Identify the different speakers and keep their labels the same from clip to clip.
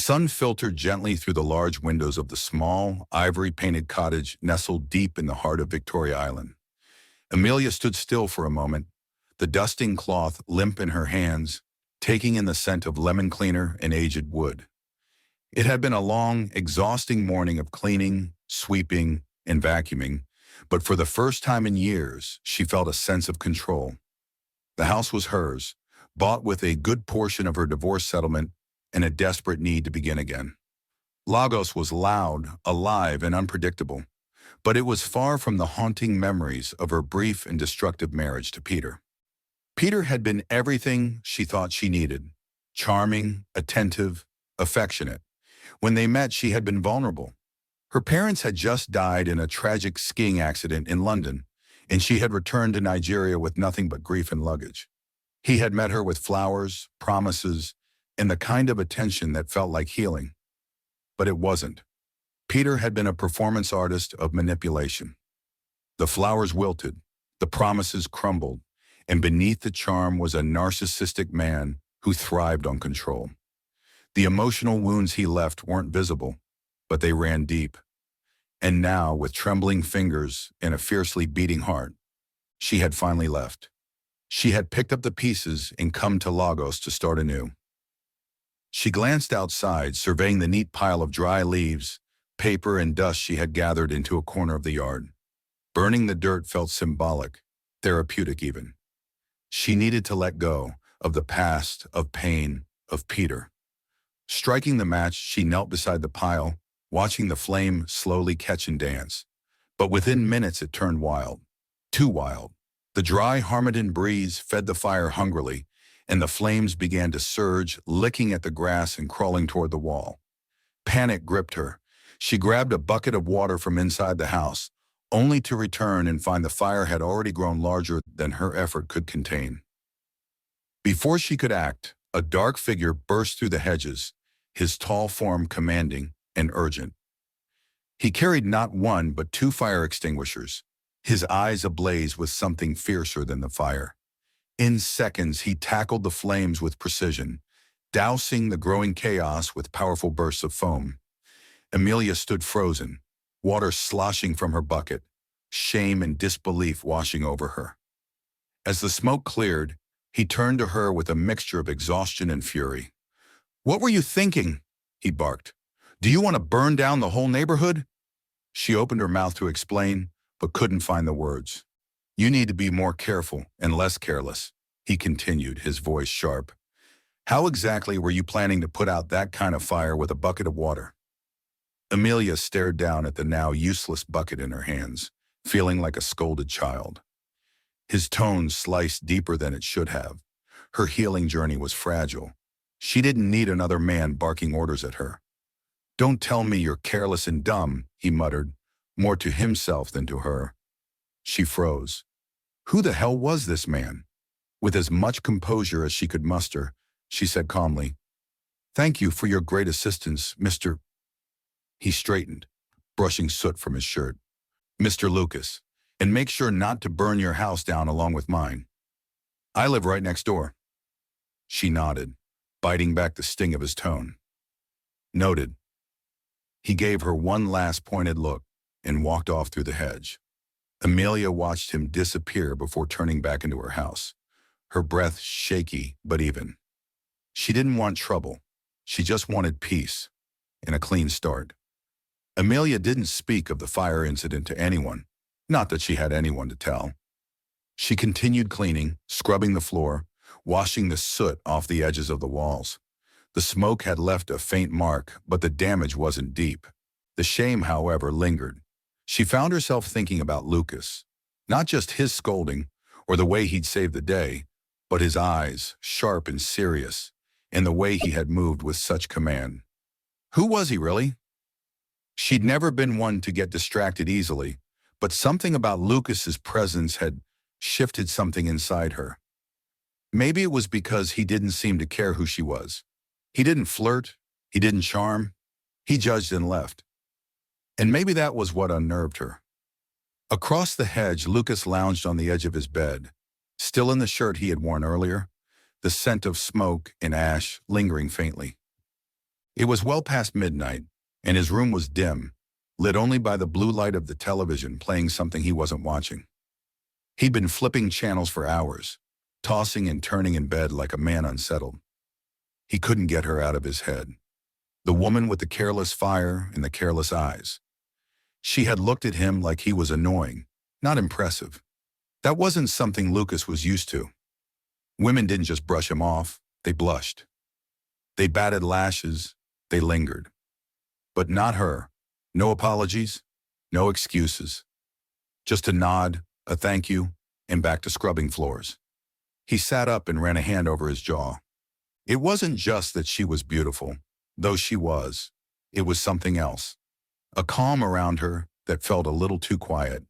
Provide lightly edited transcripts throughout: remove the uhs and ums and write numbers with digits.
Speaker 1: sun filtered gently through the large windows of the small, ivory-painted cottage nestled deep in the heart of Victoria Island. Emilia stood still for a moment, the dusting cloth limp in her hands, taking in the scent of lemon cleaner and aged wood. It had been a long, exhausting morning of cleaning, sweeping, and vacuuming, but for the first time in years, she felt a sense of control. The house was hers, bought with a good portion of her divorce settlement and a desperate need to begin again. Lagos was loud, alive, and unpredictable, but it was far from the haunting memories of her brief and destructive marriage to Peter. Peter had been everything she thought she needed: charming, attentive, affectionate. When they met, she had been vulnerable. Her parents had just died in a tragic skiing accident in London, and she had returned to Nigeria with nothing but grief and luggage. He had met her with flowers, promises, and the kind of attention that felt like healing. But it wasn't. Peter had been a performance artist of manipulation. The flowers wilted, the promises crumbled, and beneath the charm was a narcissistic man who thrived on control. The emotional wounds he left weren't visible, but they ran deep. And now, with trembling fingers and a fiercely beating heart, she had finally left. She had picked up the pieces and come to Lagos to start anew. She glanced outside, surveying the neat pile of dry leaves, paper, and dust she had gathered into a corner of the yard. Burning the dirt felt symbolic, therapeutic even. She needed to let go of the past, of pain, of Peter. Striking the match, she knelt beside the pile, watching the flame slowly catch and dance. But within minutes it turned wild. Too wild. The dry Harmattan breeze fed the fire hungrily, and the flames began to surge, licking at the grass and crawling toward the wall. Panic gripped her. She grabbed a bucket of water from inside the house, only to return and find the fire had already grown larger than her effort could contain. Before she could act, a dark figure burst through the hedges, his tall form commanding and urgent. He carried not one but two fire extinguishers, his eyes ablaze with something fiercer than the fire. In seconds, he tackled the flames with precision, dousing the growing chaos with powerful bursts of foam. Emilia stood frozen, water sloshing from her bucket, shame and disbelief washing over her. As the smoke cleared, he turned to her with a mixture of exhaustion and fury. "What were you thinking?" he barked. "Do you want to burn down the whole neighborhood?" She opened her mouth to explain, but couldn't find the words. "You need to be more careful and less careless," he continued, his voice sharp. "How exactly were you planning to put out that kind of fire with a bucket of water?" Emilia stared down at the now useless bucket in her hands, feeling like a scolded child. His tone sliced deeper than it should have. Her healing journey was fragile. She didn't need another man barking orders at her. "Don't tell me you're careless and dumb," he muttered, more to himself than to her. She froze. Who the hell was this man? With as much composure as she could muster, she said calmly, "Thank you for your great assistance, Mr." He straightened, brushing soot from his shirt. "Mr. Lucas, and make sure not to burn your house down along with mine. I live right next door." She nodded, biting back the sting of his tone. "Noted." He gave her one last pointed look and walked off through the hedge. Emilia watched him disappear before turning back into her house, her breath shaky but even. She didn't want trouble. She just wanted peace and a clean start. Emilia didn't speak of the fire incident to anyone, not that she had anyone to tell. She continued cleaning, scrubbing the floor, washing the soot off the edges of the walls. The smoke had left a faint mark, but the damage wasn't deep. The shame, however, lingered. She found herself thinking about Lucas, not just his scolding or the way he'd saved the day, but his eyes, sharp and serious, and the way he had moved with such command. Who was he really? She'd never been one to get distracted easily, but something about Lucas's presence had shifted something inside her. Maybe it was because he didn't seem to care who she was. He didn't flirt, he didn't charm, he judged and left. And maybe that was what unnerved her. Across the hedge, Lucas lounged on the edge of his bed, still in the shirt he had worn earlier, the scent of smoke and ash lingering faintly. It was well past midnight, and his room was dim, lit only by the blue light of the television playing something he wasn't watching. He'd been flipping channels for hours, tossing and turning in bed like a man unsettled. He couldn't get her out of his head. The woman with the careless fire and the careless eyes. She had looked at him like he was annoying, not impressive. That wasn't something Lucas was used to. Women didn't just brush him off, they blushed. They batted lashes, they lingered. But not her. No apologies, no excuses. Just a nod, a thank you, and back to scrubbing floors. He sat up and ran a hand over his jaw. It wasn't just that she was beautiful, though she was. It was something else. A calm around her that felt a little too quiet.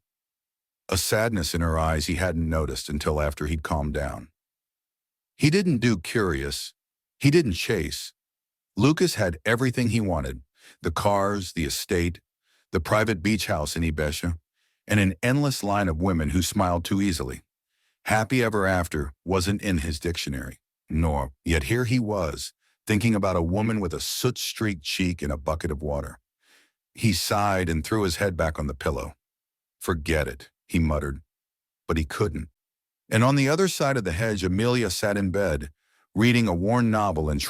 Speaker 1: A sadness in her eyes he hadn't noticed until after he'd calmed down. He didn't do curious. He didn't chase. Lucas had everything he wanted. The cars, the estate, the private beach house in Ibiza, and an endless line of women who smiled too easily. Happy ever after wasn't in his dictionary, yet here he was, thinking about a woman with a soot-streaked cheek and a bucket of water. He sighed and threw his head back on the pillow. Forget it, he muttered, but he couldn't. And on the other side of the hedge, Emilia sat in bed, reading a worn novel and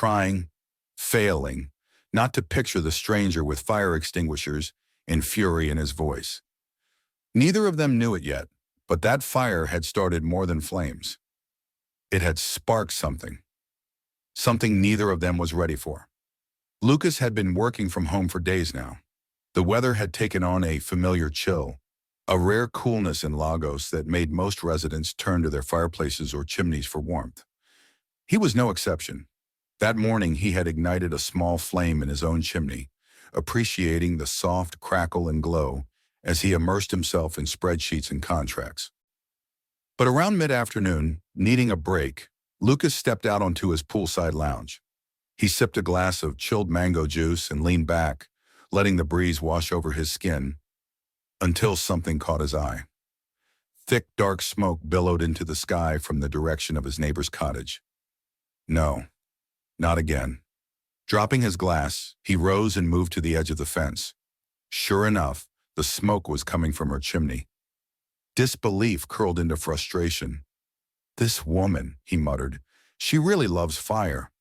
Speaker 1: failing, not to picture the stranger with fire extinguishers and fury in his voice. Neither of them knew it yet, but that fire had started more than flames. It had sparked something neither of them was ready for. Lucas had been working from home for days now. The weather had taken on a familiar chill, a rare coolness in Lagos that made most residents turn to their fireplaces or chimneys for warmth. He was no exception. That morning he had ignited a small flame in his own chimney, appreciating the soft crackle and glow as he immersed himself in spreadsheets and contracts. But around mid-afternoon, needing a break, Lucas stepped out onto his poolside lounge. He sipped a glass of chilled mango juice and leaned back, letting the breeze wash over his skin, until something caught his eye. Thick, dark smoke billowed into the sky from the direction of his neighbor's cottage. No, not again. Dropping his glass, he rose and moved to the edge of the fence. Sure enough, the smoke was coming from her chimney. Disbelief curled into frustration. This woman, he muttered, she really loves fire.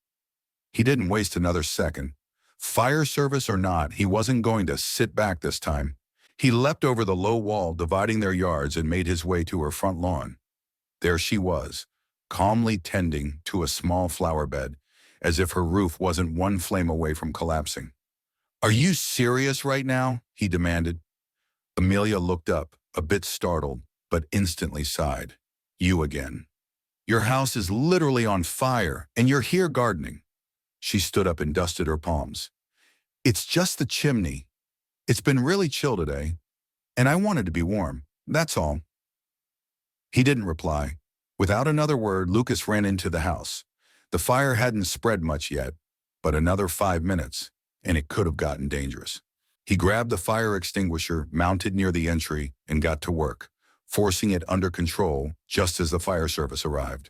Speaker 1: He didn't waste another second. Fire service or not, he wasn't going to sit back this time. He leapt over the low wall dividing their yards and made his way to her front lawn. There she was, calmly tending to a small flower bed, as if her roof wasn't one flame away from collapsing. "Are you serious right now?" he demanded. Emilia looked up, a bit startled, but instantly sighed. "You again. Your house is literally on fire, and you're here gardening." She stood up and dusted her palms. "It's just the chimney. It's been really chill today, and I wanted to be warm, that's all." He didn't reply. Without another word, Lucas ran into the house. The fire hadn't spread much yet, but another 5 minutes, and it could have gotten dangerous. He grabbed the fire extinguisher mounted near the entry and got to work, forcing it under control just as the fire service arrived.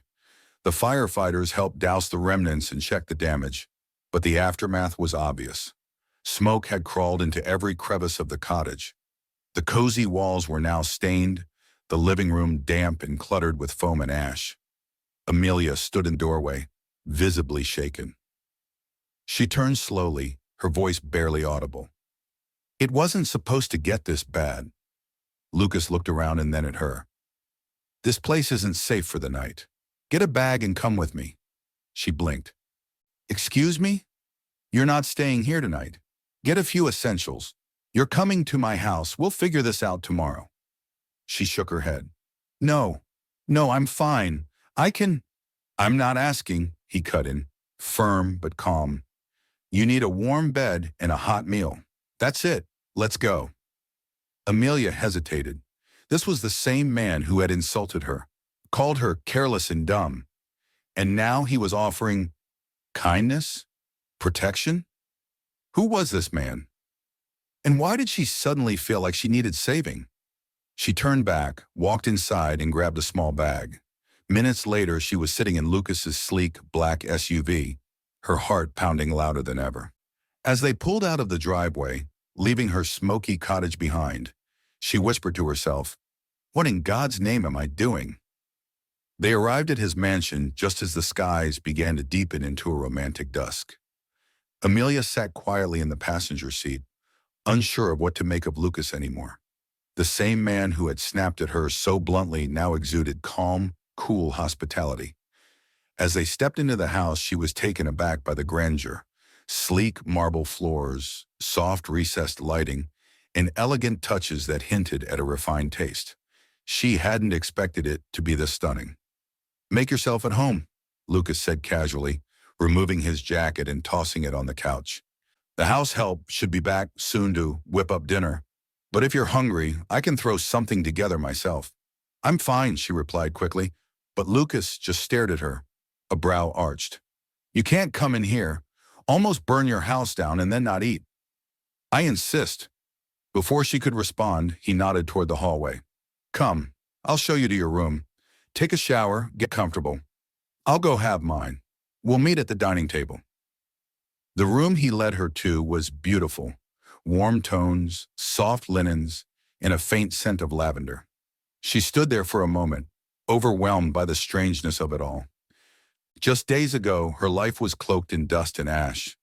Speaker 1: The firefighters helped douse the remnants and check the damage, but the aftermath was obvious. Smoke had crawled into every crevice of the cottage. The cozy walls were now stained, the living room damp and cluttered with foam and ash. Emilia stood in the doorway, visibly shaken. She turned slowly, her voice barely audible. "It wasn't supposed to get this bad." Lucas looked around and then at her. "This place isn't safe for the night. Get a bag and come with me." She blinked. "Excuse me? You're not staying here tonight. Get a few essentials. You're coming to my house. We'll figure this out tomorrow." She shook her head. No, I'm fine. I'm not asking," he cut in, firm but calm. "You need a warm bed and a hot meal. That's it. Let's go." Emilia hesitated. This was the same man who had insulted her, called her careless and dumb. And now he was offering kindness? Protection? Who was this man? And why did she suddenly feel like she needed saving? She turned back, walked inside, and grabbed a small bag. Minutes later, she was sitting in Lucas's sleek, black SUV, her heart pounding louder than ever. As they pulled out of the driveway, leaving her smoky cottage behind, she whispered to herself, "What in God's name am I doing?" They arrived at his mansion just as the skies began to deepen into a romantic dusk. Emilia sat quietly in the passenger seat, unsure of what to make of Lucas anymore. The same man who had snapped at her so bluntly now exuded calm, cool hospitality. As they stepped into the house, she was taken aback by the grandeur. Sleek marble floors, soft recessed lighting, and elegant touches that hinted at a refined taste. She hadn't expected it to be this stunning. "Make yourself at home," Lucas said casually, removing his jacket and tossing it on the couch. "The house help should be back soon to whip up dinner. But if you're hungry, I can throw something together myself." "I'm fine," she replied quickly, but Lucas just stared at her, a brow arched. "You can't come in here, almost burn your house down and then not eat." "I insist." Before she could respond, he nodded toward the hallway. "Come, I'll show you to your room. Take a shower, get comfortable. I'll go have mine. We'll meet at the dining table." The room he led her to was beautiful. Warm tones, soft linens, and a faint scent of lavender. She stood there for a moment, overwhelmed by the strangeness of it all. Just days ago, her life was cloaked in dust and ash.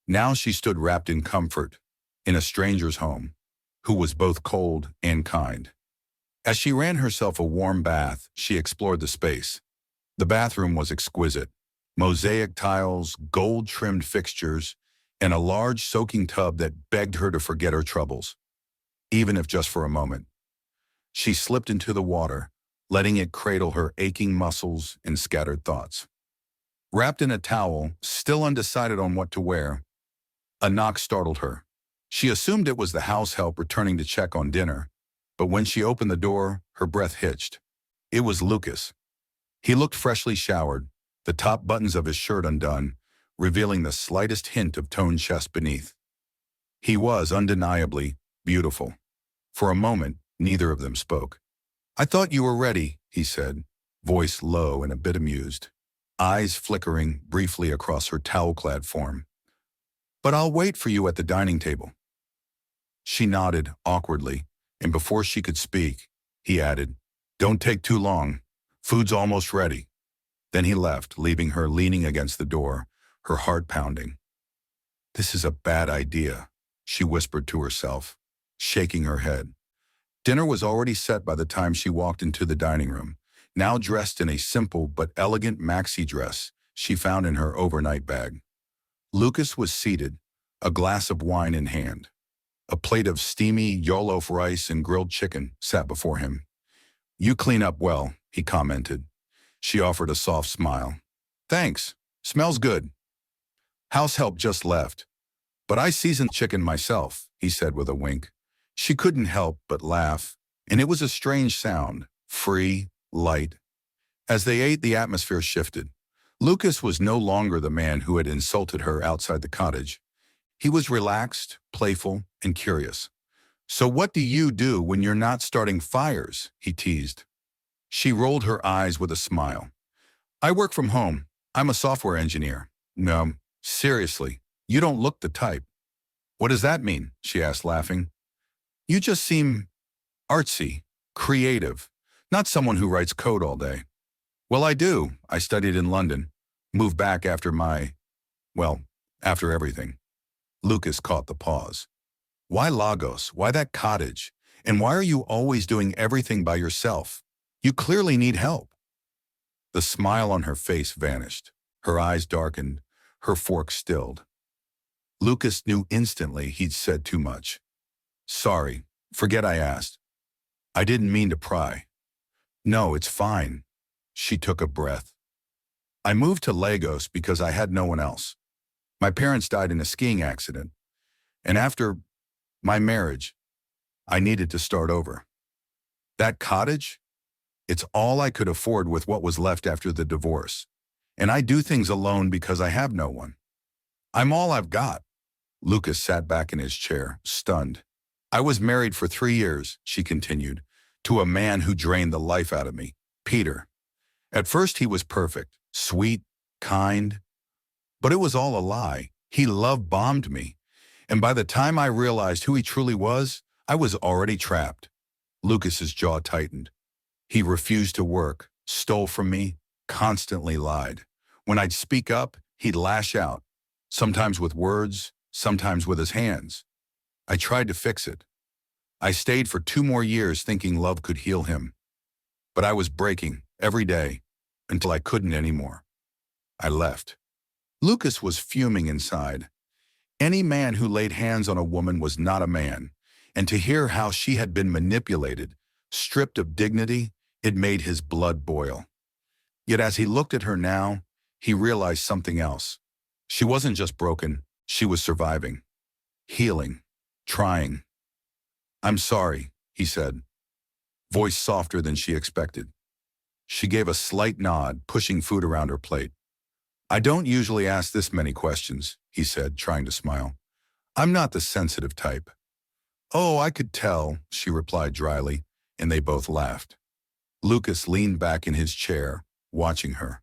Speaker 1: Now she stood wrapped in comfort, in a stranger's home, who was both cold and kind. As she ran herself a warm bath, she explored the space. The bathroom was exquisite. Mosaic tiles, gold-trimmed fixtures, and a large soaking tub that begged her to forget her troubles, even if just for a moment. She slipped into the water, letting it cradle her aching muscles and scattered thoughts. Wrapped in a towel, still undecided on what to wear, a knock startled her. She assumed it was the house help returning to check on dinner, but when she opened the door, her breath hitched. It was Lucas. He looked freshly showered, the top buttons of his shirt undone, revealing the slightest hint of toned chest beneath. He was undeniably beautiful. For a moment, neither of them spoke. "I thought you were ready," he said, voice low and a bit amused, eyes flickering briefly across her towel-clad form. "But I'll wait for you at the dining table." She nodded awkwardly, and before she could speak, he added, "Don't take too long. Food's almost ready." Then he left, leaving her leaning against the door, her heart pounding. "This is a bad idea," she whispered to herself, shaking her head. Dinner was already set by the time she walked into the dining room, now dressed in a simple but elegant maxi dress she found in her overnight bag. Lucas was seated, a glass of wine in hand. A plate of steamy jollof rice and grilled chicken sat before him. "You clean up well," he commented. She offered a soft smile. "Thanks. Smells good." "House help just left. But I seasoned chicken myself," he said with a wink. She couldn't help but laugh, and it was a strange sound, free, light. As they ate, the atmosphere shifted. Lucas was no longer the man who had insulted her outside the cottage. He was relaxed, playful, and curious. "So what do you do when you're not starting fires?" he teased. She rolled her eyes with a smile. "I work from home. I'm a software engineer." "No, seriously, you don't look the type." "What does that mean?" she asked, laughing. "You just seem artsy, creative, not someone who writes code all day." "Well, I do. I studied in London. Moved back after after everything." Lucas caught the pause. "Why Lagos? Why that cottage? And why are you always doing everything by yourself? You clearly need help." The smile on her face vanished. Her eyes darkened, her fork stilled. Lucas knew instantly he'd said too much. "Sorry, forget I asked. I didn't mean to pry." "No, it's fine." She took a breath. "I moved to Lagos because I had no one else. My parents died in a skiing accident, and after my marriage, I needed to start over. That cottage? It's all I could afford with what was left after the divorce, and I do things alone because I have no one. I'm all I've got." Lucas sat back in his chair, stunned. "I was married for 3 years," she continued, "to a man who drained the life out of me, Peter. At first he was perfect, sweet, kind, but it was all a lie. He love-bombed me, And by the time I realized who he truly was, I was already trapped. Lucas's jaw tightened. He refused to work, stole from me, constantly lied. When I'd speak up, he'd lash out, sometimes with words, sometimes with his hands. I tried to fix it. I stayed for 2 more years thinking love could heal him. But I was breaking, every day, until I couldn't anymore. I left. Lucas was fuming inside. Any man who laid hands on a woman was not a man, and to hear how she had been manipulated, stripped of dignity, it made his blood boil. Yet as he looked at her now, he realized something else. She wasn't just broken, she was surviving, healing, trying. "I'm sorry," he said, voice softer than she expected. She gave a slight nod, pushing food around her plate. "I don't usually ask this many questions," he said, trying to smile. "I'm not the sensitive type." "Oh, I could tell," she replied dryly, and they both laughed. Lucas leaned back in his chair, watching her.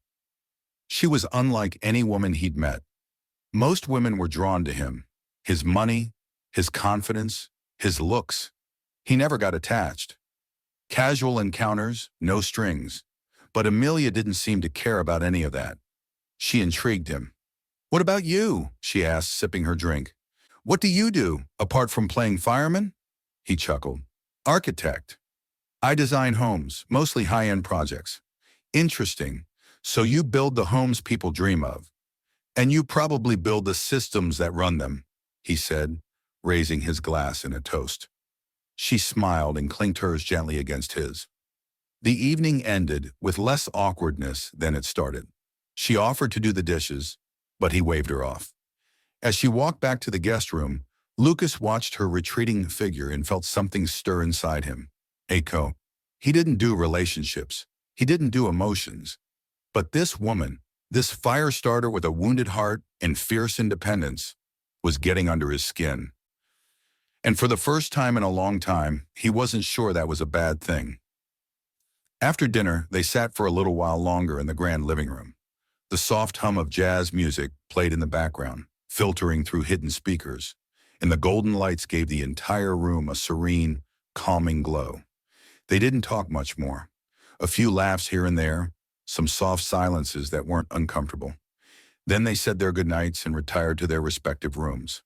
Speaker 1: She was unlike any woman he'd met. Most women were drawn to him. His money, his confidence, his looks. He never got attached. Casual encounters, no strings. But Emilia didn't seem to care about any of that. She intrigued him. "What about you?" she asked, sipping her drink. "What do you do, apart from playing fireman?" He chuckled. "Architect. I design homes, mostly high-end projects." "Interesting. So you build the homes people dream of. And you probably build the systems that run them," he said, raising his glass in a toast. She smiled and clinked hers gently against his. The evening ended with less awkwardness than it started. She offered to do the dishes, but he waved her off. As she walked back to the guest room, Lucas watched her retreating figure and felt something stir inside him. Echo. He didn't do relationships. He didn't do emotions. But this woman, this fire starter with a wounded heart and fierce independence, was getting under his skin. And for the first time in a long time, he wasn't sure that was a bad thing. After dinner, they sat for a little while longer in the grand living room. The soft hum of jazz music played in the background, filtering through hidden speakers, and the golden lights gave the entire room a serene, calming glow. They didn't talk much more. A few laughs here and there, some soft silences that weren't uncomfortable. Then they said their goodnights and retired to their respective rooms.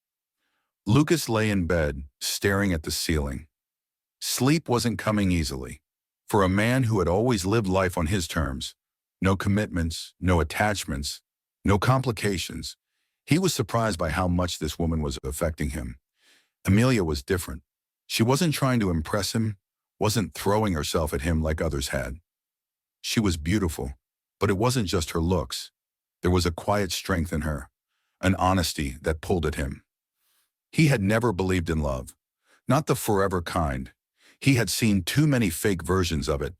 Speaker 1: Lucas lay in bed, staring at the ceiling. Sleep wasn't coming easily. For a man who had always lived life on his terms, no commitments, no attachments, no complications, he was surprised by how much this woman was affecting him. Emilia was different. She wasn't trying to impress him, wasn't throwing herself at him like others had. She was beautiful, but it wasn't just her looks. There was a quiet strength in her, an honesty that pulled at him. He had never believed in love, not the forever kind. He had seen too many fake versions of it,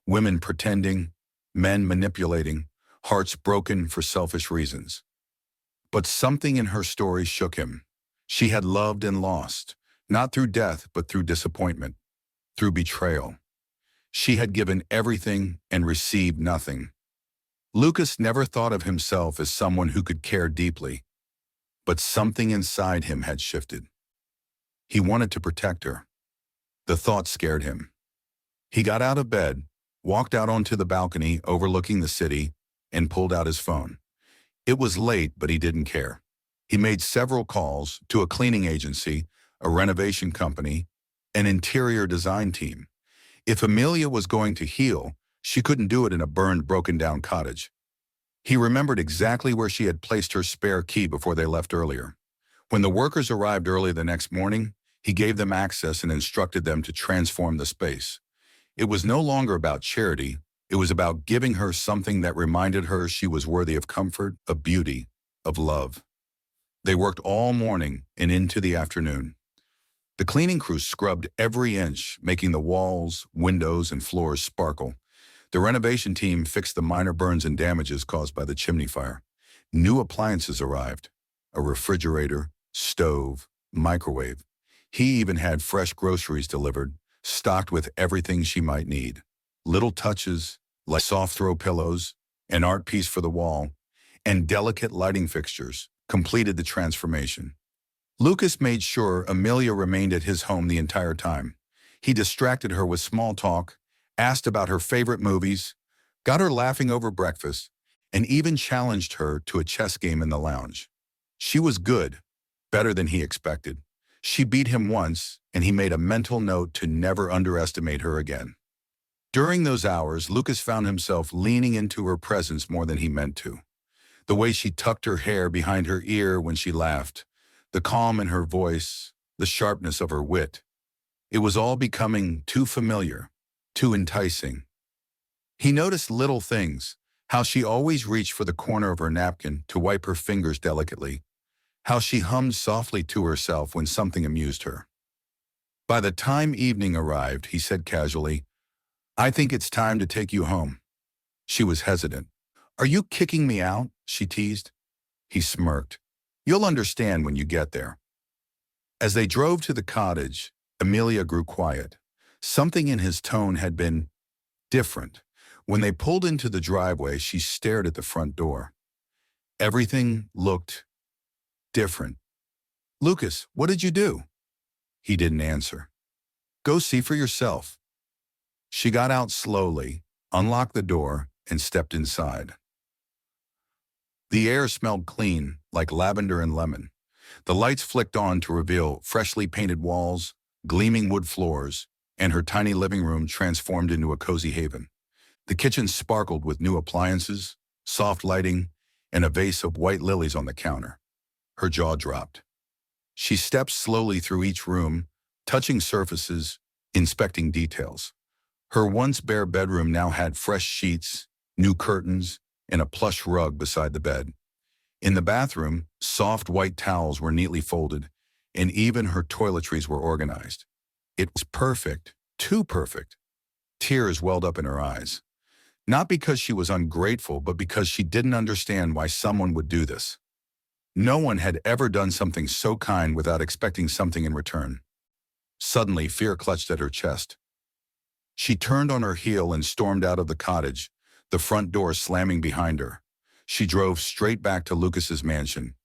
Speaker 1: women pretending, men manipulating, hearts broken for selfish reasons. But something in her story shook him. She had loved and lost, not through death but through disappointment, through betrayal. She had given everything and received nothing. Lucas never thought of himself as someone who could care deeply, but something inside him had shifted. He wanted to protect her. The thought scared him. He got out of bed, walked out onto the balcony overlooking the city, and pulled out his phone. It was late, but he didn't care. He made several calls to a cleaning agency, a renovation company, an interior design team. If Emilia was going to heal, she couldn't do it in a burned, broken-down cottage. He remembered exactly where she had placed her spare key before they left earlier. When the workers arrived early the next morning, he gave them access and instructed them to transform the space. It was no longer about charity. It was about giving her something that reminded her she was worthy of comfort, of beauty, of love. They worked all morning and into the afternoon. The cleaning crew scrubbed every inch, making the walls, windows, and floors sparkle. The renovation team fixed the minor burns and damages caused by the chimney fire. New appliances arrived: a refrigerator, stove, microwave. He even had fresh groceries delivered, stocked with everything she might need. Little touches, like soft throw pillows, an art piece for the wall, and delicate lighting fixtures completed the transformation. Lucas made sure Emilia remained at his home the entire time. He distracted her with small talk, asked about her favorite movies, got her laughing over breakfast, and even challenged her to a chess game in the lounge. She was good, better than he expected. She beat him once, and he made a mental note to never underestimate her again. During those hours, Lucas found himself leaning into her presence more than he meant to. The way she tucked her hair behind her ear when she laughed, the calm in her voice, the sharpness of her wit. It was all becoming too familiar, too enticing. He noticed little things, how she always reached for the corner of her napkin to wipe her fingers delicately, how she hummed softly to herself when something amused her. By the time evening arrived, he said casually, "I think it's time to take you home." She was hesitant. "Are you kicking me out?" she teased. He smirked. "You'll understand when you get there." As they drove to the cottage, Emilia grew quiet. Something in his tone had been different. When they pulled into the driveway, she stared at the front door. Everything looked different. "Lucas, what did you do?" He didn't answer. "Go see for yourself." She got out slowly, unlocked the door, and stepped inside. The air smelled clean, like lavender and lemon. The lights flicked on to reveal freshly painted walls, gleaming wood floors, and her tiny living room transformed into a cozy haven. The kitchen sparkled with new appliances, soft lighting, and a vase of white lilies on the counter. Her jaw dropped. She stepped slowly through each room, touching surfaces, inspecting details. Her once bare bedroom now had fresh sheets, new curtains, and a plush rug beside the bed. In the bathroom, soft white towels were neatly folded, and even her toiletries were organized. It was perfect, too perfect. Tears welled up in her eyes. Not because she was ungrateful, but because she didn't understand why someone would do this. No one had ever done something so kind without expecting something in return. Suddenly, fear clutched at her chest. She turned on her heel and stormed out of the cottage, the front door slamming behind her. She drove straight back to Lucas's mansion.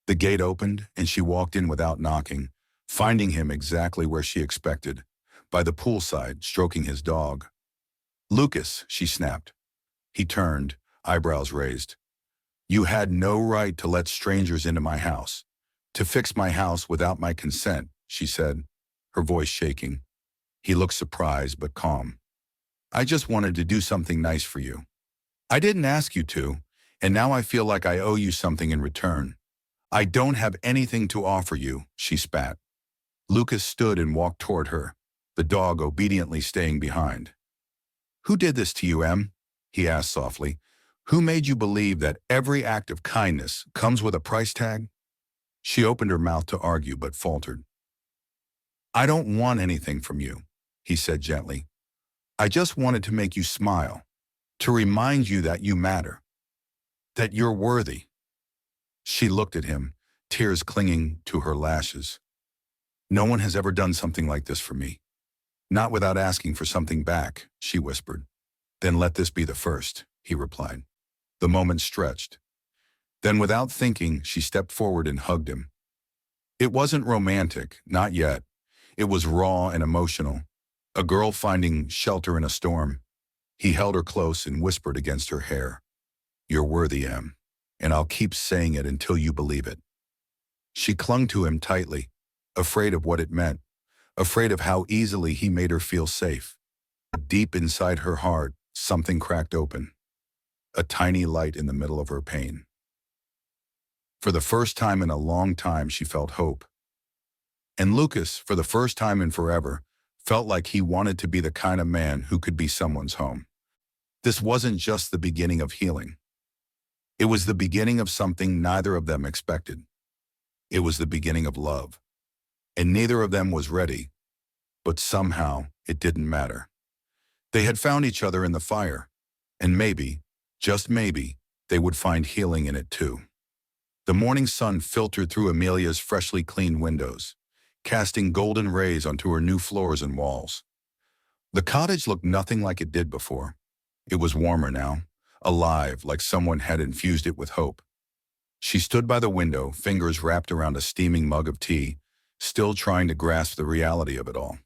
Speaker 1: The gate opened, and she walked in without knocking, finding him exactly where she expected, by the poolside, stroking his dog. "Lucas," she snapped. He turned, eyebrows raised. "You had no right to let strangers into my house, to fix my house without my consent," she said, her voice shaking. He looked surprised but calm. "I just wanted to do something nice for you. I didn't ask you to, and now I feel like I owe you something in return." "I don't have anything to offer you," she spat. Lucas stood and walked toward her, the dog obediently staying behind. "Who did this to you, Em?" he asked softly. "Who made you believe that every act of kindness comes with a price tag?" She opened her mouth to argue but faltered. "I don't want anything from you," he said gently. "I just wanted to make you smile, to remind you that you matter, that you're worthy." She looked at him, tears clinging to her lashes. "No one has ever done something like this for me. Not without asking for something back," she whispered. "Then let this be the first," he replied. The moment stretched. Then without thinking, she stepped forward and hugged him. It wasn't romantic, not yet. It was raw and emotional. A girl finding shelter in a storm. He held her close and whispered against her hair, "You're worthy, Em, and I'll keep saying it until you believe it." She clung to him tightly, afraid of what it meant, afraid of how easily he made her feel safe. Deep inside her heart, something cracked open, a tiny light in the middle of her pain. For the first time in a long time, she felt hope. And Lucas, for the first time in forever, felt like he wanted to be the kind of man who could be someone's home. This wasn't just the beginning of healing. It was the beginning of something neither of them expected. It was the beginning of love. And neither of them was ready, but somehow it didn't matter. They had found each other in the fire, and maybe, just maybe, they would find healing in it too. The morning sun filtered through Emilia's freshly cleaned windows, casting golden rays onto her new floors and walls. The cottage looked nothing like it did before. It was warmer now, alive, like someone had infused it with hope. She stood by the window, fingers wrapped around a steaming mug of tea, still trying to grasp the reality of it all.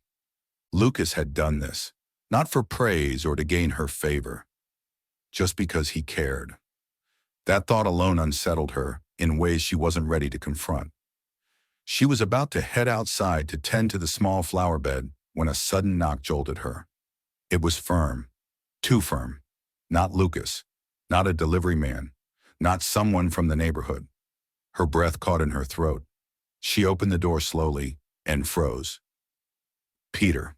Speaker 1: Lucas had done this, not for praise or to gain her favor, just because he cared. That thought alone unsettled her in ways she wasn't ready to confront. She was about to head outside to tend to the small flower bed when a sudden knock jolted her. It was firm, too firm. Not Lucas, not a delivery man, not someone from the neighborhood. Her breath caught in her throat. She opened the door slowly and froze. Peter.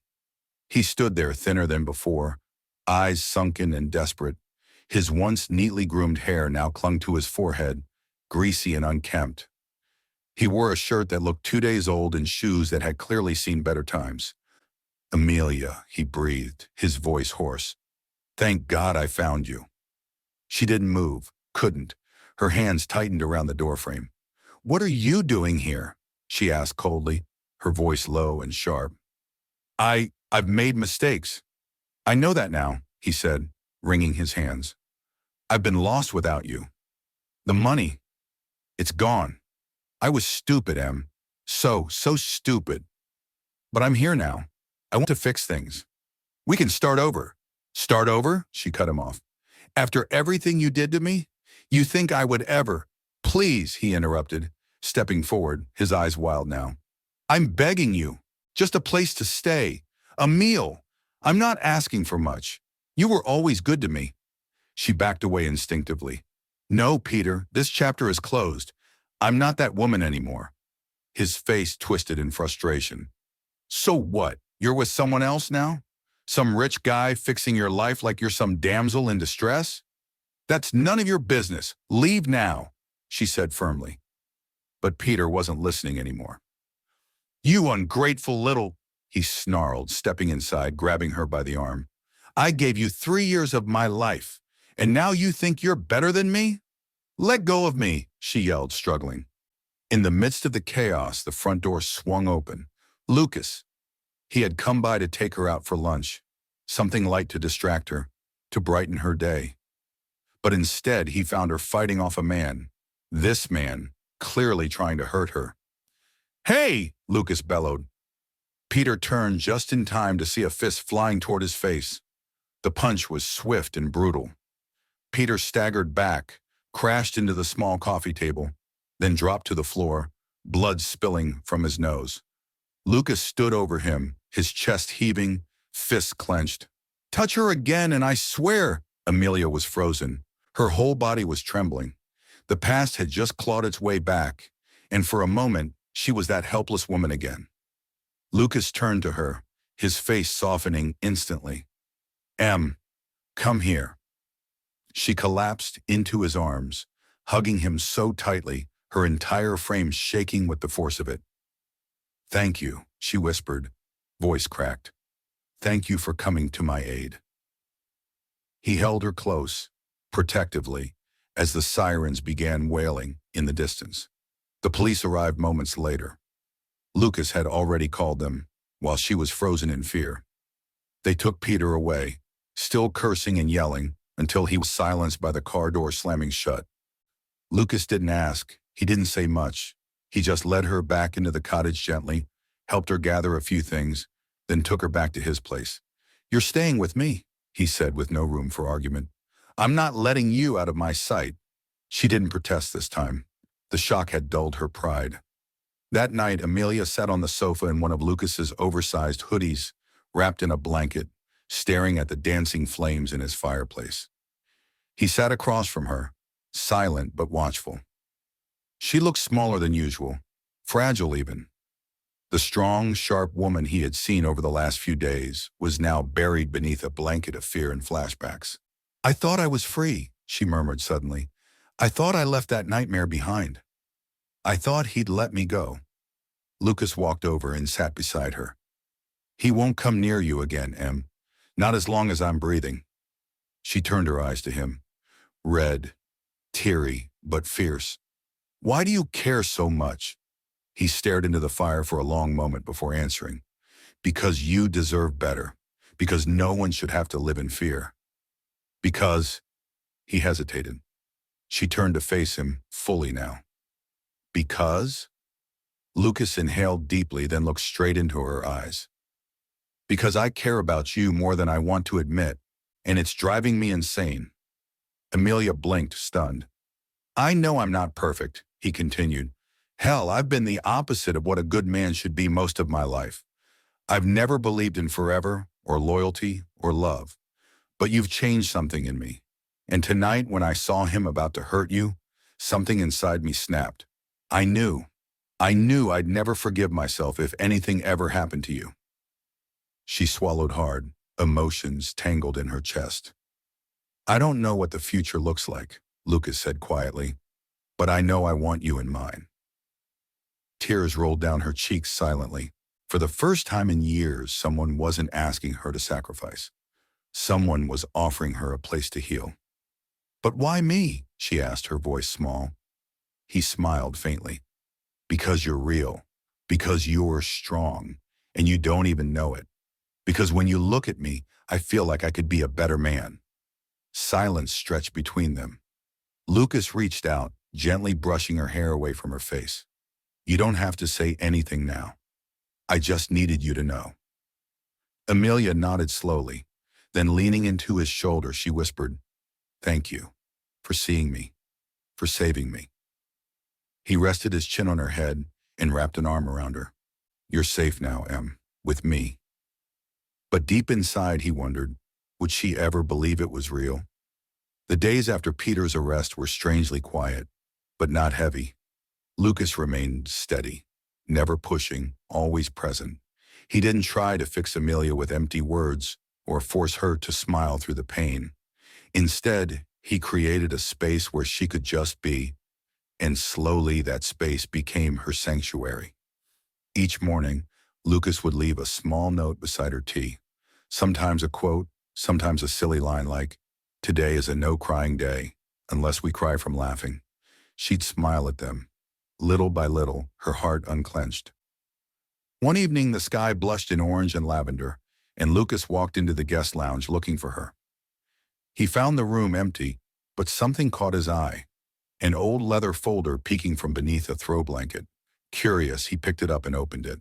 Speaker 1: He stood there thinner than before, eyes sunken and desperate. His once neatly groomed hair now clung to his forehead, greasy and unkempt. He wore a shirt that looked 2 days old and shoes that had clearly seen better times. "Emilia," he breathed, his voice hoarse. "Thank God I found you." She didn't move, couldn't. Her hands tightened around the doorframe. "What are you doing here?" she asked coldly, her voice low and sharp. I've made mistakes. I know that now," he said, wringing his hands. "I've been lost without you. The money, it's gone. I was stupid, Em. So stupid. But I'm here now. I want to fix things. We can start over." "Start over?" she cut him off. "After everything you did to me? You think I would ever—" "Please," he interrupted, stepping forward, his eyes wild now. "I'm begging you. Just a place to stay. A meal. I'm not asking for much. You were always good to me." She backed away instinctively. "No, Peter, this chapter is closed. I'm not that woman anymore." His face twisted in frustration. "So what? You're with someone else now? Some rich guy fixing your life like you're some damsel in distress? That's none of your business. Leave now," she said firmly. But Peter wasn't listening anymore. "You ungrateful little—" he snarled, stepping inside, grabbing her by the arm. "I gave you 3 years of my life, and now you think you're better than me? Let go of me," she yelled, struggling. In the midst of the chaos, the front door swung open. Lucas. He had come by to take her out for lunch, something light to distract her, to brighten her day. But instead, he found her fighting off a man. This man, clearly trying to hurt her. "Hey!" Lucas bellowed. Peter turned just in time to see a fist flying toward his face. The punch was swift and brutal. Peter staggered back, crashed into the small coffee table, then dropped to the floor, blood spilling from his nose. Lucas stood over him, his chest heaving, fists clenched. "Touch her again and I swear—" Emilia was frozen. Her whole body was trembling. The past had just clawed its way back, and for a moment, she was that helpless woman again. Lucas turned to her, his face softening instantly. "Em, come here." She collapsed into his arms, hugging him so tightly, her entire frame shaking with the force of it. "Thank you," she whispered, voice cracked. "Thank you for coming to my aid." He held her close, protectively, as the sirens began wailing in the distance. The police arrived moments later. Lucas had already called them, while she was frozen in fear. They took Peter away, still cursing and yelling, until he was silenced by the car door slamming shut. Lucas didn't ask, he didn't say much. He just led her back into the cottage gently, helped her gather a few things, then took her back to his place. "You're staying with me," he said with no room for argument. "I'm not letting you out of my sight." She didn't protest this time. The shock had dulled her pride. That night, Emilia sat on the sofa in one of Lucas's oversized hoodies, wrapped in a blanket, staring at the dancing flames in his fireplace. He sat across from her, silent but watchful. She looked smaller than usual, fragile even. The strong, sharp woman he had seen over the last few days was now buried beneath a blanket of fear and flashbacks. "I thought I was free," she murmured suddenly. "I thought I left that nightmare behind. I thought he'd let me go." Lucas walked over and sat beside her. "He won't come near you again, Em. Not as long as I'm breathing." She turned her eyes to him, red, teary, but fierce. "Why do you care so much?" He stared into the fire for a long moment before answering. "Because you deserve better. Because no one should have to live in fear. Because—" he hesitated. She turned to face him fully now. Because? Lucas inhaled deeply, then looked straight into her eyes. Because I care about you more than I want to admit, and it's driving me insane. Emilia blinked, stunned. I know I'm not perfect, he continued. Hell, I've been the opposite of what a good man should be most of my life. I've never believed in forever, or loyalty, or love. But you've changed something in me. And tonight, when I saw him about to hurt you, something inside me snapped. I knew I'd never forgive myself if anything ever happened to you. She swallowed hard, emotions tangled in her chest. I don't know what the future looks like, Lucas said quietly, but I know I want you in mine. Tears rolled down her cheeks silently. For the first time in years, someone wasn't asking her to sacrifice. Someone was offering her a place to heal. But why me? She asked, her voice small. He smiled faintly. Because you're real. Because you're strong. And you don't even know it. Because when you look at me, I feel like I could be a better man. Silence stretched between them. Lucas reached out, gently brushing her hair away from her face. You don't have to say anything now. I just needed you to know. Emilia nodded slowly. Then leaning into his shoulder, she whispered, Thank you for seeing me, for saving me. He rested his chin on her head and wrapped an arm around her. You're safe now, Em, with me. But deep inside, he wondered, would she ever believe it was real? The days after Peter's arrest were strangely quiet, but not heavy. Lucas remained steady, never pushing, always present. He didn't try to fix Emilia with empty words or force her to smile through the pain. Instead, he created a space where she could just be, and slowly that space became her sanctuary. Each morning, Lucas would leave a small note beside her tea. Sometimes a quote, sometimes a silly line like, Today is a no-crying day, unless we cry from laughing. She'd smile at them. Little by little, her heart unclenched. One evening, the sky blushed in orange and lavender, and Lucas walked into the guest lounge looking for her. He found the room empty, but something caught his eye. An old leather folder peeking from beneath a throw blanket. Curious, he picked it up and opened it.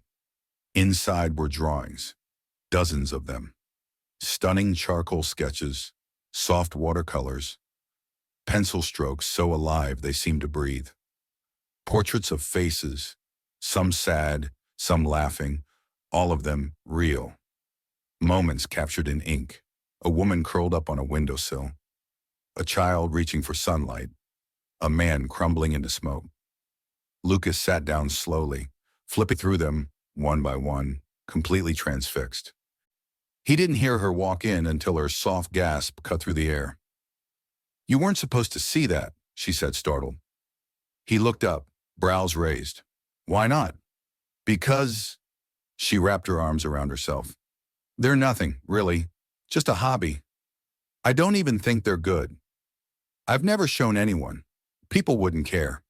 Speaker 1: Inside were drawings, dozens of them. Stunning charcoal sketches, soft watercolors, pencil strokes so alive they seemed to breathe. Portraits of faces, some sad, some laughing, all of them real. Moments captured in ink. A woman curled up on a windowsill. A child reaching for sunlight. A man crumbling into smoke. Lucas sat down slowly, flipping through them, one by one, completely transfixed. He didn't hear her walk in until her soft gasp cut through the air. You weren't supposed to see that, she said, startled. He looked up, brows raised. Why not? Because... She wrapped her arms around herself. They're nothing, really. Just a hobby. I don't even think they're good. I've never shown anyone. People wouldn't care.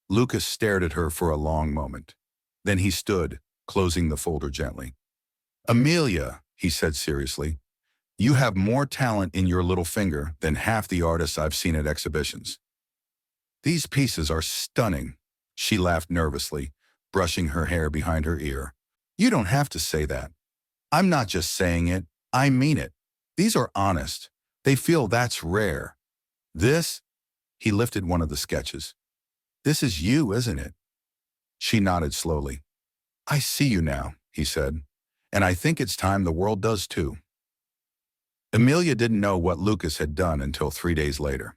Speaker 1: Lucas stared at her for a long moment. Then he stood, closing the folder gently. Emilia, he said seriously, you have more talent in your little finger than half the artists I've seen at exhibitions. These pieces are stunning, she laughed nervously, brushing her hair behind her ear. You don't have to say that. I'm not just saying it, I mean it. These are honest. They feel that's rare. This, he lifted one of the sketches. This is you, isn't it? She nodded slowly. I see you now, he said, and I think it's time the world does too. Emilia didn't know what Lucas had done until 3 days later.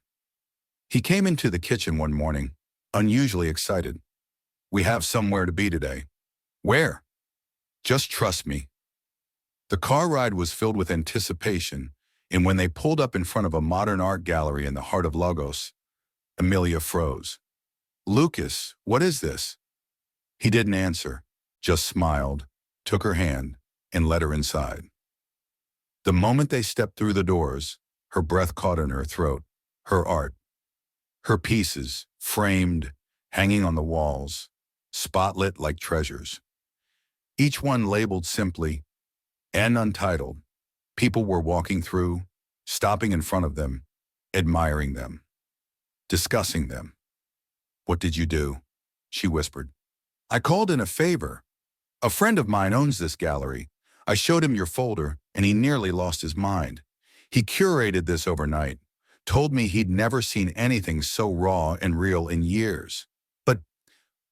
Speaker 1: He came into the kitchen one morning, unusually excited. We have somewhere to be today. Where? Just trust me. The car ride was filled with anticipation, and when they pulled up in front of a modern art gallery in the heart of Lagos, Emilia froze. Lucas, what is this? He didn't answer, just smiled, took her hand, and led her inside. The moment they stepped through the doors, her breath caught in her throat, her art. Her pieces, framed, hanging on the walls, spotlit like treasures. Each one labeled simply, and untitled. People were walking through, stopping in front of them, admiring them. discussing them. "What did you do?" she whispered. "I called in a favor. A friend of mine owns this gallery. I showed him your folder, and he nearly lost his mind. He curated this overnight, told me he'd never seen anything so raw and real in years." "But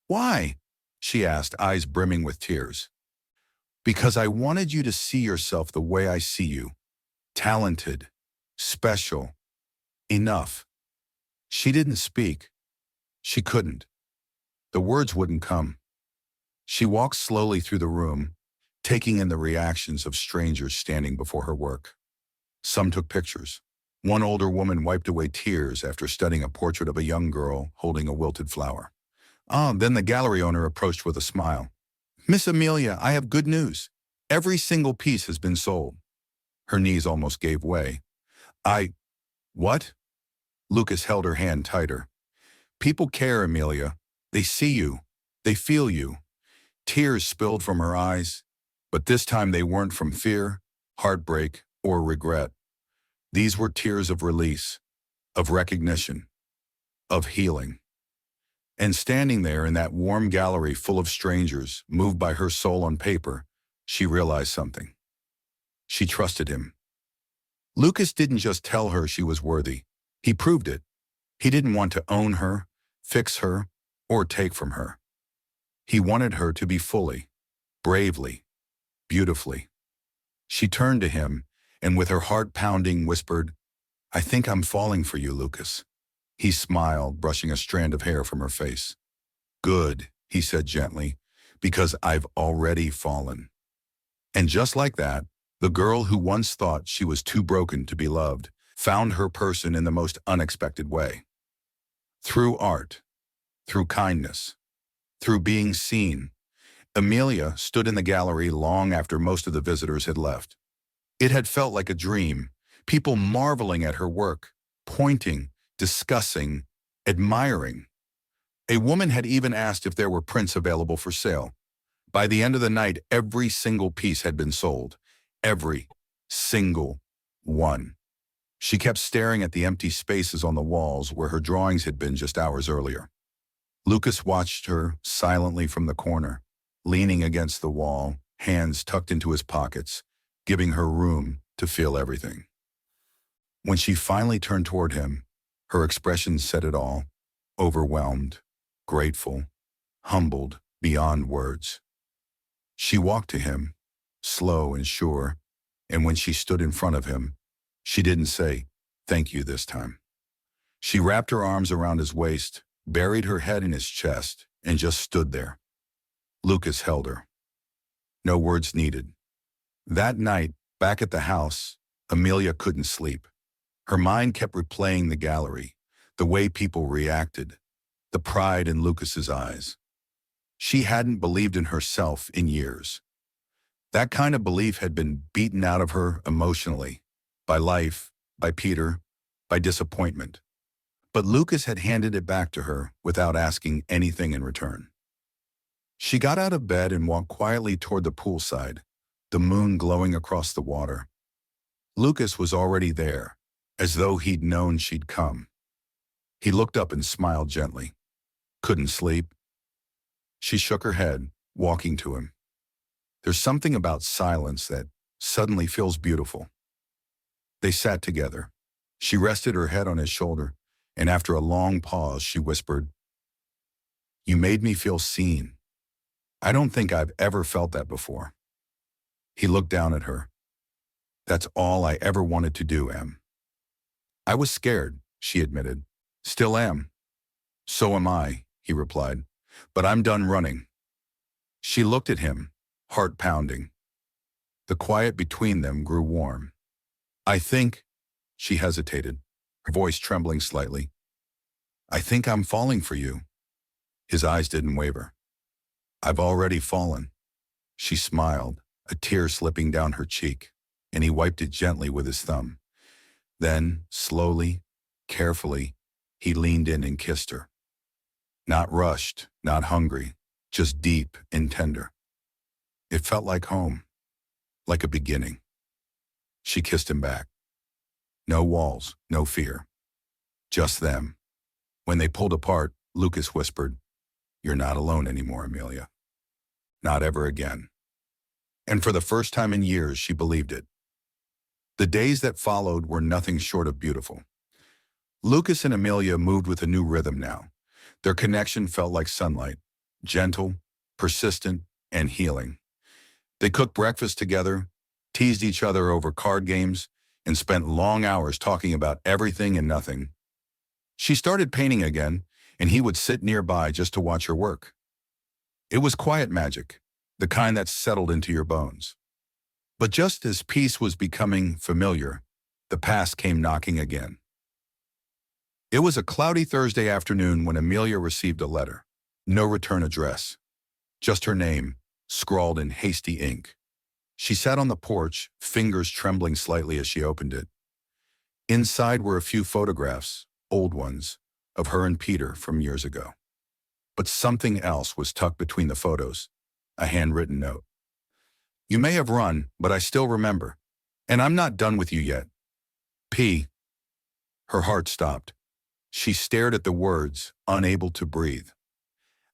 Speaker 1: why?" she asked, eyes brimming with tears. "Because I wanted you to see yourself the way I see you. Talented, special, enough." She didn't speak. She couldn't. The words wouldn't come. She walked slowly through the room, taking in the reactions of strangers standing before her work. Some took pictures. One older woman wiped away tears after studying a portrait of a young girl holding a wilted flower. Then the gallery owner approached with a smile. "Miss Emilia, I have good news. Every single piece has been sold." Her knees almost gave way. What?" Lucas held her hand tighter. "People care, Emilia. They see you. They feel you." Tears spilled from her eyes, but this time they weren't from fear, heartbreak, or regret. These were tears of release, of recognition, of healing. And standing there in that warm gallery full of strangers, moved by her soul on paper, she realized something. She trusted him. Lucas didn't just tell her she was worthy. He proved it. He didn't want to own her, fix her, or take from her. He wanted her to be fully, bravely, beautifully. She turned to him and with her heart pounding whispered, "I think I'm falling for you, Lucas." He smiled, brushing a strand of hair from her face. "Good," he said gently, "because I've already fallen." And just like that, the girl who once thought she was too broken to be loved found her person in the most unexpected way. Through art, through kindness, through being seen, Emilia stood in the gallery long after most of the visitors had left. It had felt like a dream, people marveling at her work, pointing, discussing, admiring. A woman had even asked if there were prints available for sale. By the end of the night, every single piece had been sold. Every single one. She kept staring at the empty spaces on the walls where her drawings had been just hours earlier. Lucas watched her silently from the corner, leaning against the wall, hands tucked into his pockets, giving her room to feel everything. When she finally turned toward him, her expression said it all: overwhelmed, grateful, humbled beyond words. She walked to him, slow and sure, and when she stood in front of him, she didn't say, "Thank you," this time. She wrapped her arms around his waist, buried her head in his chest, and just stood there. Lucas held her. No words needed. That night, back at the house, Emilia couldn't sleep. Her mind kept replaying the gallery, the way people reacted, the pride in Lucas's eyes. She hadn't believed in herself in years. That kind of belief had been beaten out of her emotionally, by life, by Peter, by disappointment. But Lucas had handed it back to her without asking anything in return. She got out of bed and walked quietly toward the poolside, the moon glowing across the water. Lucas was already there, as though he'd known she'd come. He looked up and smiled gently. "Couldn't sleep?" She shook her head, walking to him. There's something about silence that suddenly feels beautiful. They sat together. She rested her head on his shoulder, and after a long pause, she whispered, "You made me feel seen. I don't think I've ever felt that before." He looked down at her. "That's all I ever wanted to do, Em." "I was scared," she admitted. "Still am." "So am I," he replied. "But I'm done running." She looked at him, heart pounding. The quiet between them grew warm. "I think," she hesitated, her voice trembling slightly. "I think I'm falling for you." His eyes didn't waver. "I've already fallen." She smiled, a tear slipping down her cheek, and he wiped it gently with his thumb. Then, slowly, carefully, he leaned in and kissed her. Not rushed, not hungry, just deep and tender. It felt like home, like a beginning. She kissed him back. No walls, no fear. Just them. When they pulled apart, Lucas whispered, "You're not alone anymore, Emilia. Not ever again." And for the first time in years, she believed it. The days that followed were nothing short of beautiful. Lucas and Emilia moved with a new rhythm now. Their connection felt like sunlight, gentle, persistent, and healing. They cooked breakfast together, teased each other over card games, and spent long hours talking about everything and nothing. She started painting again, and he would sit nearby just to watch her work. It was quiet magic, the kind that settled into your bones. But just as peace was becoming familiar, the past came knocking again. It was a cloudy Thursday afternoon when Emilia received a letter. No return address. Just her name, scrawled in hasty ink. She sat on the porch, fingers trembling slightly as she opened it. Inside were a few photographs, old ones, of her and Peter from years ago. But something else was tucked between the photos, a handwritten note. "You may have run, but I still remember. And I'm not done with you yet. P." Her heart stopped. She stared at the words, unable to breathe.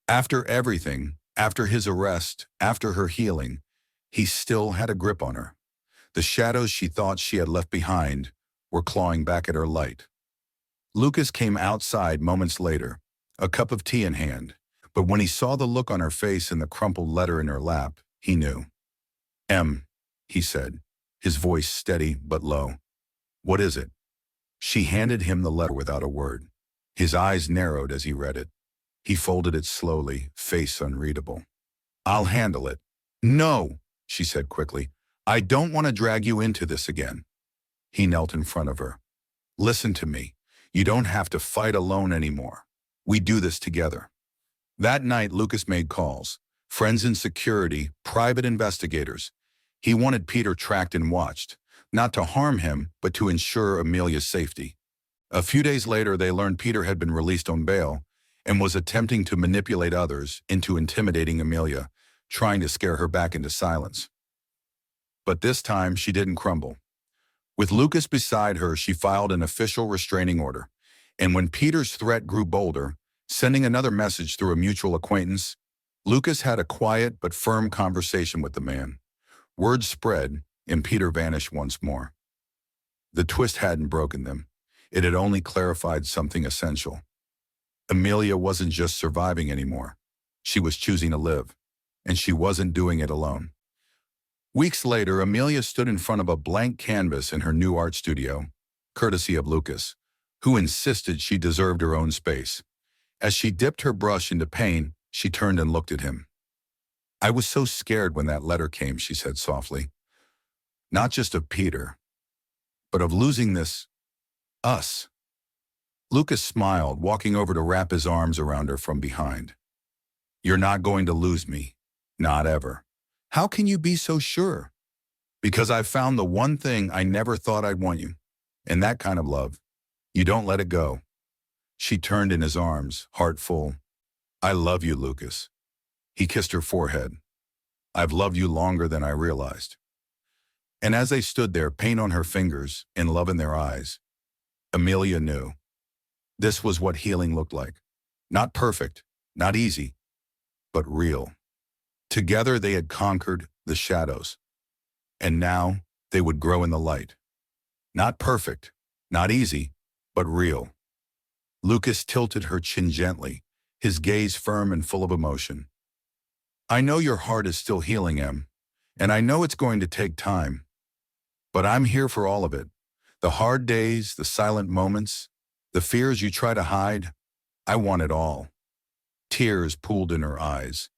Speaker 1: After everything, after his arrest, after her healing, he still had a grip on her. The shadows she thought she had left behind were clawing back at her light. Lucas came outside moments later, a cup of tea in hand, but when he saw the look on her face and the crumpled letter in her lap, he knew. "M," he said, his voice steady but low. "What is it?" She handed him the letter without a word. His eyes narrowed as he read it. He folded it slowly, face unreadable. "I'll handle it." "No," she said quickly. "I don't want to drag you into this again." He knelt in front of her. "Listen to me. You don't have to fight alone anymore. We do this together." That night, Lucas made calls. Friends in security, private investigators. He wanted Peter tracked and watched, not to harm him, but to ensure Emilia's safety. A few days later, they learned Peter had been released on bail and was attempting to manipulate others into intimidating Emilia, trying to scare her back into silence. But this time, she didn't crumble. With Lucas beside her, she filed an official restraining order. And when Peter's threat grew bolder, sending another message through a mutual acquaintance, Lucas had a quiet but firm conversation with the man. Word spread, and Peter vanished once more. The twist hadn't broken them. It had only clarified something essential. Emilia wasn't just surviving anymore. She was choosing to live, and she wasn't doing it alone. Weeks later, Emilia stood in front of a blank canvas in her new art studio, courtesy of Lucas, who insisted she deserved her own space. As she dipped her brush into paint, she turned and looked at him. "I was so scared when that letter came," she said softly. "Not just of Peter, but of losing us." Lucas smiled, walking over to wrap his arms around her from behind. "You're not going to lose me. Not ever." "How can you be so sure?" "Because I've found the one thing I never thought I'd want you. And that kind of love. You don't let it go." She turned in his arms, heart full. "I love you, Lucas." He kissed her forehead. "I've loved you longer than I realized." And as they stood there, paint on her fingers and love in their eyes, Emilia knew. This was what healing looked like. Not perfect, not easy, but real. Together they had conquered the shadows, and now they would grow in the light. Not perfect, not easy, but real. Lucas tilted her chin gently, his gaze firm and full of emotion. "I know your heart is still healing, Em, and I know it's going to take time. But I'm here for all of it. The hard days, the silent moments, the fears you try to hide. I want it all." Tears pooled in her eyes.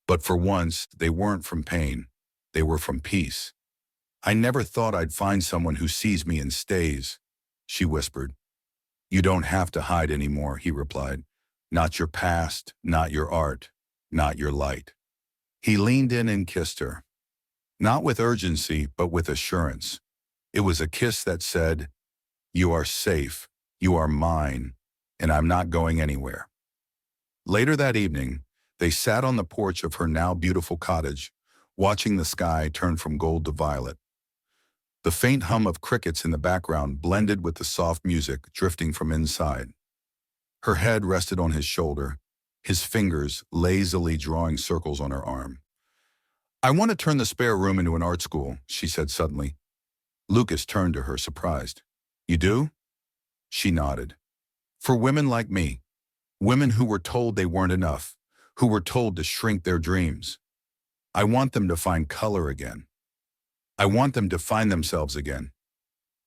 Speaker 1: But for once, they weren't from pain. They were from peace. "I never thought I'd find someone who sees me and stays," she whispered. "You don't have to hide anymore," he replied. "Not your past, not your art, not your light." He leaned in and kissed her. Not with urgency, but with assurance. It was a kiss that said, "You are safe, you are mine, and I'm not going anywhere." Later that evening, they sat on the porch of her now beautiful cottage, watching the sky turn from gold to violet. The faint hum of crickets in the background blended with the soft music drifting from inside. Her head rested on his shoulder, his fingers lazily drawing circles on her arm. "I want to turn the spare room into an art school," she said suddenly. Lucas turned to her, surprised. "You do?" She nodded. "For women like me. Women who were told they weren't enough, who were told to shrink their dreams. I want them to find color again. I want them to find themselves again."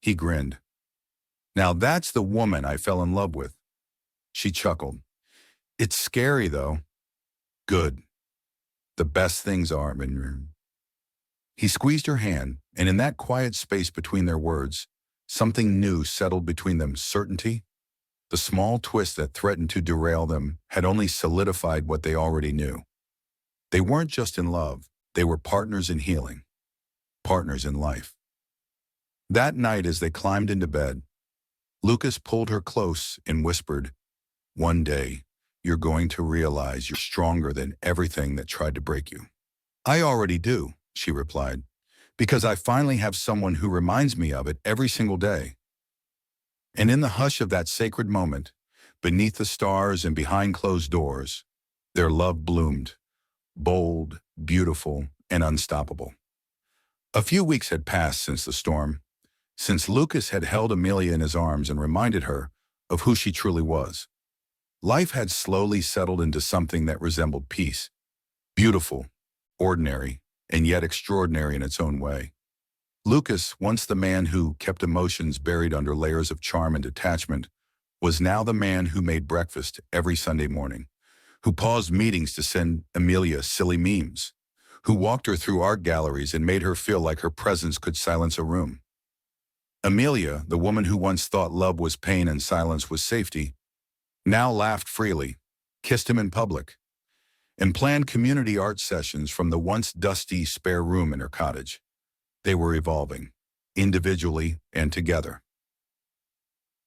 Speaker 1: He grinned. "Now that's the woman I fell in love with." She chuckled. "It's scary, though." "Good. The best things are." He squeezed her hand, and in that quiet space between their words, something new settled between them, certainty. The small twist that threatened to derail them had only solidified what they already knew. They weren't just in love, they were partners in healing, partners in life. That night as they climbed into bed, Lucas pulled her close and whispered, "One day, you're going to realize you're stronger than everything that tried to break you." "I already do," she replied, "because I finally have someone who reminds me of it every single day." And in the hush of that sacred moment, beneath the stars and behind closed doors, their love bloomed, bold, beautiful, and unstoppable. A few weeks had passed since the storm, since Lucas had held Emilia in his arms and reminded her of who she truly was. Life had slowly settled into something that resembled peace, beautiful, ordinary, and yet extraordinary in its own way. Lucas, once the man who kept emotions buried under layers of charm and detachment, was now the man who made breakfast every Sunday morning, who paused meetings to send Emilia silly memes, who walked her through art galleries and made her feel like her presence could silence a room. Emilia, the woman who once thought love was pain and silence was safety, now laughed freely, kissed him in public, and planned community art sessions from the once dusty spare room in her cottage. They were evolving, individually and together.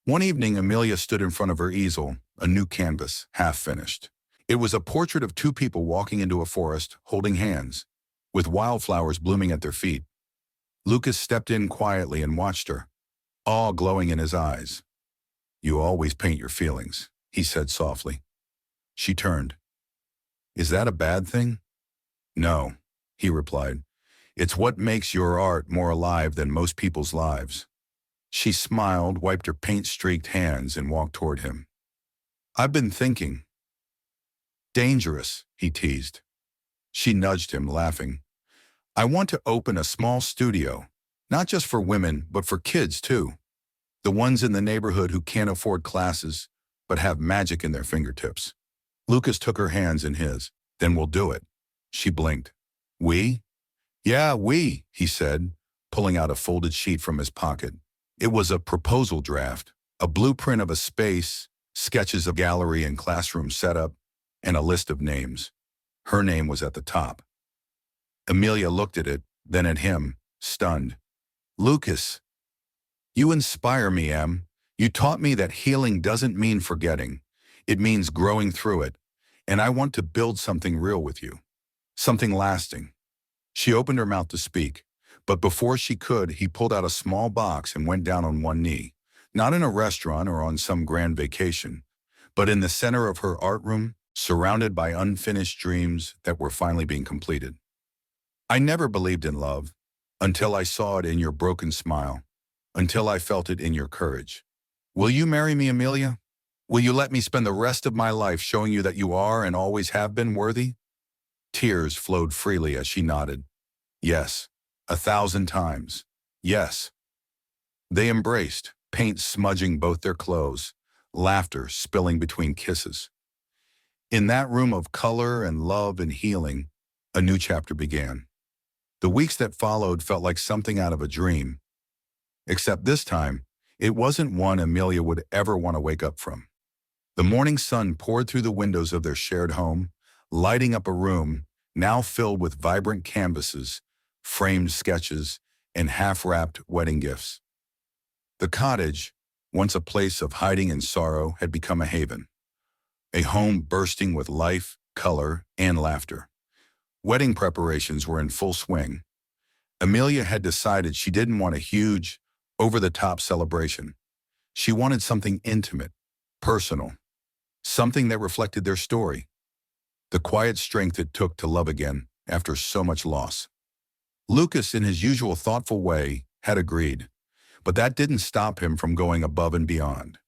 Speaker 1: One evening, Emilia stood in front of her easel, a new canvas, half finished. It was a portrait of two people walking into a forest, holding hands, with wildflowers blooming at their feet. Lucas stepped in quietly and watched her, awe glowing in his eyes. "You always paint your feelings," he said softly. She turned. "Is that a bad thing?" "No," he replied. "It's what makes your art more alive than most people's lives." She smiled, wiped her paint-streaked hands, and walked toward him. "I've been thinking." "Dangerous," he teased. She nudged him, laughing. "I want to open a small studio, not just for women, but for kids too. The ones in the neighborhood who can't afford classes, but have magic in their fingertips." Lucas took her hands in his. "Then we'll do it." She blinked. "We?" "Yeah, we," he said, pulling out a folded sheet from his pocket. It was a proposal draft, a blueprint of a space, sketches of gallery and classroom setup, and a list of names. Her name was at the top. Emilia looked at it, then at him, stunned. "Lucas, you inspire me, Em. You taught me that healing doesn't mean forgetting. It means growing through it, and I want to build something real with you. Something lasting." She opened her mouth to speak, but before she could, he pulled out a small box and went down on one knee, not in a restaurant or on some grand vacation, but in the center of her art room, surrounded by unfinished dreams that were finally being completed. "I never believed in love, until I saw it in your broken smile, until I felt it in your courage. Will you marry me, Emilia? Will you let me spend the rest of my life showing you that you are and always have been worthy?" Tears flowed freely as she nodded. "Yes, 1,000 times. Yes." They embraced, paint smudging both their clothes, laughter spilling between kisses. In that room of color and love and healing, a new chapter began. The weeks that followed felt like something out of a dream. Except this time, it wasn't one Emilia would ever want to wake up from. The morning sun poured through the windows of their shared home, lighting up a room now filled with vibrant canvases, framed sketches, and half-wrapped wedding gifts. The cottage, once a place of hiding and sorrow, had become a haven, a home bursting with life, color, and laughter. Wedding preparations were in full swing. Emilia had decided she didn't want a huge, over-the-top celebration. She wanted something intimate, personal. something that reflected their story, the quiet strength it took to love again after so much loss. Lucas, in his usual thoughtful way, had agreed, but that didn't stop him from going above and beyond.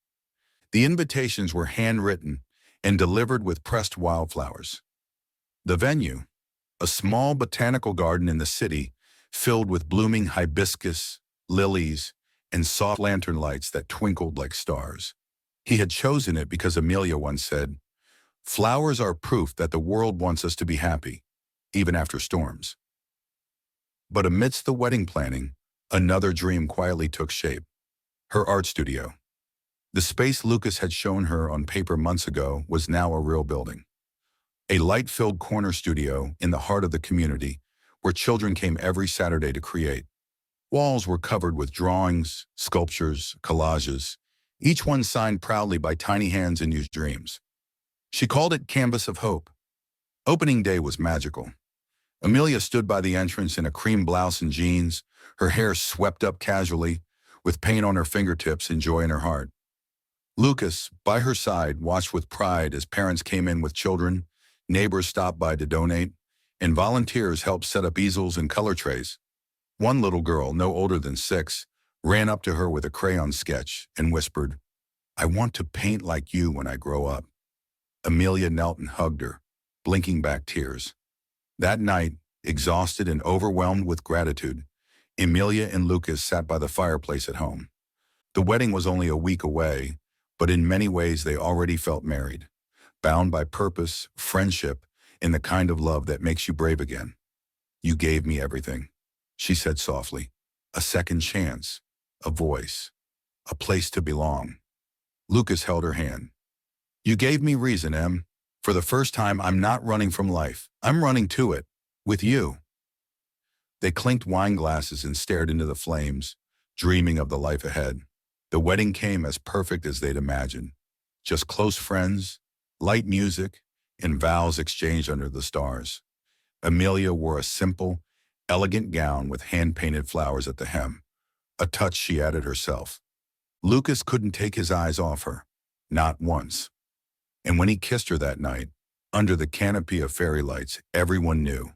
Speaker 1: The invitations were handwritten and delivered with pressed wildflowers. The venue, a small botanical garden in the city, filled with blooming hibiscus, lilies, and soft lantern lights that twinkled like stars. He had chosen it because Emilia once said, "Flowers are proof that the world wants us to be happy, even after storms." But amidst the wedding planning, another dream quietly took shape. Her art studio. The space Lucas had shown her on paper months ago was now a real building. A light-filled corner studio in the heart of the community, where children came every Saturday to create. Walls were covered with drawings, sculptures, collages, each one signed proudly by tiny hands and used dreams. She called it Canvas of Hope. Opening day was magical. Emilia stood by the entrance in a cream blouse and jeans, her hair swept up casually, with paint on her fingertips and joy in her heart. Lucas, by her side, watched with pride as parents came in with children, neighbors stopped by to donate, and volunteers helped set up easels and color trays. One little girl, no older than 6, ran up to her with a crayon sketch and whispered, "I want to paint like you when I grow up." Emilia knelt and hugged her, blinking back tears. That night, exhausted and overwhelmed with gratitude, Emilia and Lucas sat by the fireplace at home. The wedding was only a week away, but in many ways they already felt married, bound by purpose, friendship, and the kind of love that makes you brave again. "You gave me everything," she said softly. "A second chance, a voice, a place to belong." Lucas held her hand. "You gave me reason, Em. For the first time, I'm not running from life. I'm running to it, with you." They clinked wine glasses and stared into the flames, dreaming of the life ahead. The wedding came as perfect as they'd imagined. Just close friends, light music, and vows exchanged under the stars. Emilia wore a simple, elegant gown with hand-painted flowers at the hem, a touch she added herself. Lucas couldn't take his eyes off her, not once. And when he kissed her that night, under the canopy of fairy lights, everyone knew.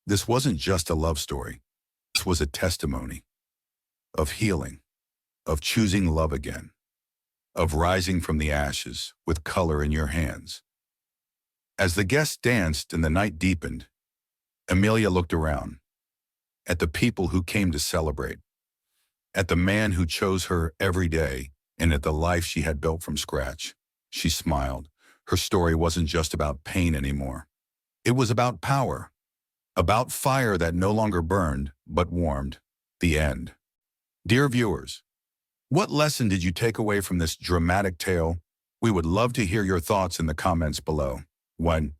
Speaker 1: This wasn't just a love story. This was a testimony of healing, of choosing love again, of rising from the ashes with color in your hands. As the guests danced and the night deepened, Emilia looked around, at the people who came to celebrate, at the man who chose her every day, and at the life she had built from scratch. She smiled. Her story wasn't just about pain anymore. It was about power, about fire that no longer burned, but warmed. The end. Dear viewers, what lesson did you take away from this dramatic tale? We would love to hear your thoughts in the comments below. 1.